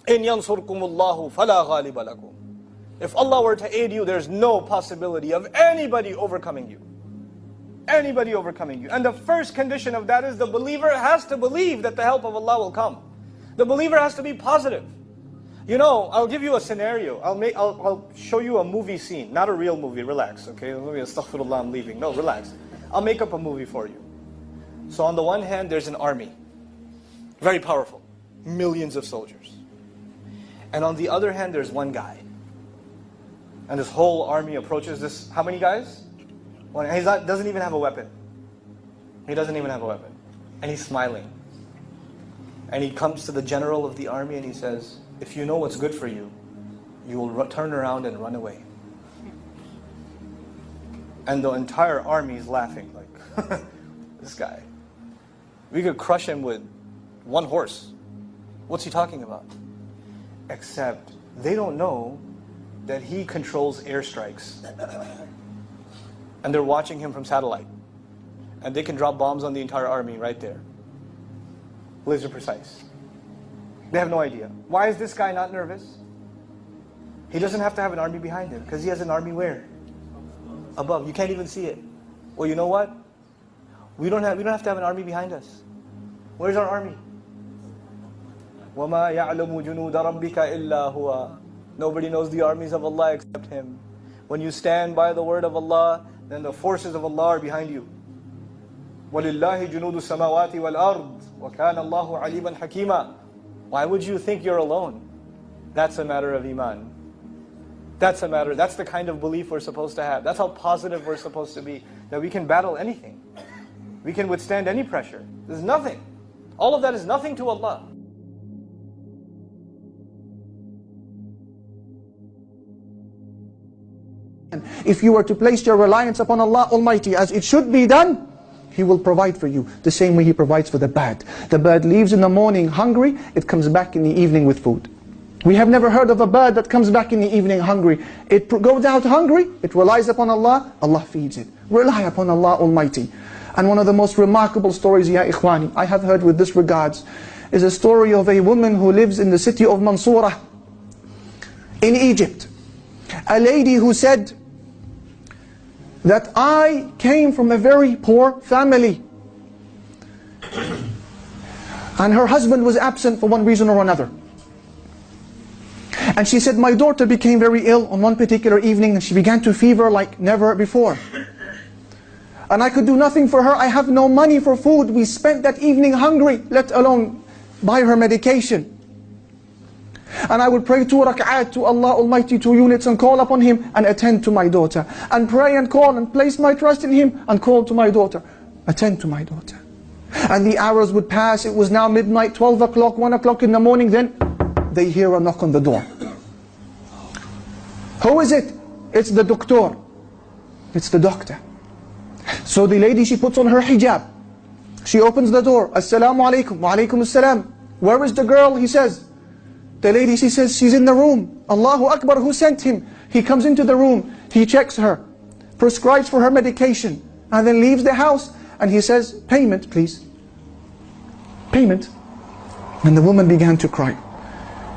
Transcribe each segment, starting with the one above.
إِن يَنْصُرْكُمُ اللَّهُ فَلَا غَالِبَ لَكُمْ. If Allah were to aid you, there's no possibility of anybody overcoming you. Anybody overcoming you. And the first condition of that is the believer has to believe that the help of Allah will come. The believer has to be positive. You know, I'll give you a scenario. I'll show you a movie scene, not a real movie. Relax, okay? Astaghfirullah, I'm leaving. No, relax. I'll make up a movie for you. So on the one hand, there's an army, very powerful, millions of soldiers. And on the other hand, there's one guy. And this whole army approaches this, how many guys? One. He doesn't even have a weapon. He doesn't even have a weapon. And he's smiling. And he comes to the general of the army and he says, if you know what's good for you, you will turn around and run away. And the entire army is laughing like, this guy. We could crush him with one horse. What's he talking about? Except they don't know that he controls airstrikes. And they're watching him from satellite. And they can drop bombs on the entire army right there. Laser precise. They have no idea. Why is this guy not nervous? He doesn't have to have an army behind him, because he has an army where? Above. You can't even see it. Well, you know what? We don't have to have an army behind us. Where's our army? وَمَا يَعْلَمُ جُنُودَ رَبِّكَ إِلَّا هُوَ. Nobody knows the armies of Allah except Him. When you stand by the word of Allah, then the forces of Allah are behind you. وَلِلَّهِ جُنُودُ السَّمَاوَاتِ وَالْأَرْضِ وَكَانَ اللَّهُ عَلِيمًا حَكِيمًا. Why would you think you're alone? That's a matter of iman. That's the kind of belief we're supposed to have. That's how positive we're supposed to be. That we can battle anything. We can withstand any pressure. There's nothing. All of that is nothing to Allah. If you were to place your reliance upon Allah Almighty as it should be done, He will provide for you the same way He provides for the bird. The bird leaves in the morning hungry, it comes back in the evening with food. We have never heard of a bird that comes back in the evening hungry. It goes out hungry, it relies upon Allah, Allah feeds it. Rely upon Allah Almighty. And one of the most remarkable stories, ya ikhwani, I have heard with this regards, is a story of a woman who lives in the city of Mansoura in Egypt. A lady who said that I came from a very poor family. And her husband was absent for one reason or another. And she said, my daughter became very ill on one particular evening and she began to fever like never before. And I could do nothing for her. I have no money for food. We spent that evening hungry, let alone buy her medication. And I would pray 2 rak'at to Allah Almighty, 2 units, and call upon Him and attend to my daughter. And pray and call and place my trust in Him and call to my daughter. Attend to my daughter. And the hours would pass. It was now midnight, 12 o'clock, 1 o'clock in the morning. Then they hear a knock on the door. Who is it? It's the doctor. It's the doctor. So the lady, she puts on her hijab. She opens the door. Assalamu alaikum. Wa alaikum assalam. Where is the girl? He says. The lady, she says, she's in the room. Allahu Akbar, who sent him? He comes into the room. He checks her. Prescribes for her medication. And then leaves the house. And he says, payment please. Payment. And the woman began to cry.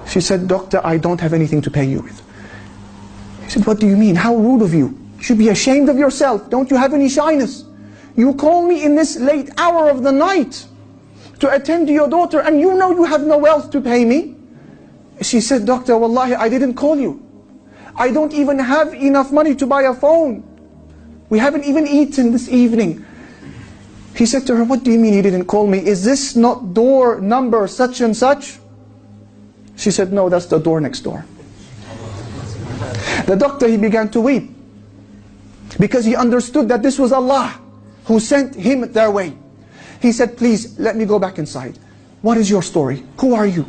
She said, doctor, I don't have anything to pay you with. He said, what do you mean? How rude of you. You should be ashamed of yourself. Don't you have any shyness? You call me in this late hour of the night to attend to your daughter and you know you have no wealth to pay me. She said, doctor, wallahi, I didn't call you. I don't even have enough money to buy a phone. We haven't even eaten this evening. He said to her, what do you mean you didn't call me? Is this not door number such and such? She said, no, that's the door next door. The doctor, he began to weep because he understood that this was Allah who sent him their way. He said, please, let me go back inside. What is your story? Who are you?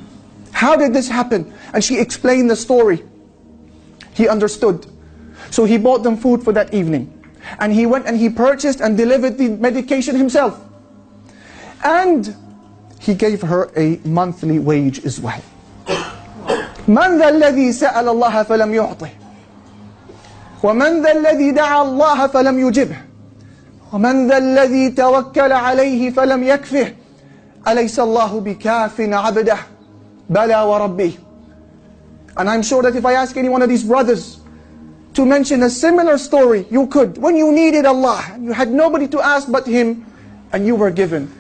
How did this happen? And she explained the story. He understood. So he bought them food for that evening. And he went and he purchased and delivered the medication himself. And he gave her a monthly wage as well. من ذا الذي سأل الله فلم يعطه ومن ذا الذي دعا الله فلم يجبه ومن ذا الذي توكل عليه فلم يكفه أليس الله بكاف عبده بلى وربه And I'm sure that if I ask any one of these brothers to mention a similar story, you could. When you needed Allah, you had nobody to ask but Him, and you were given.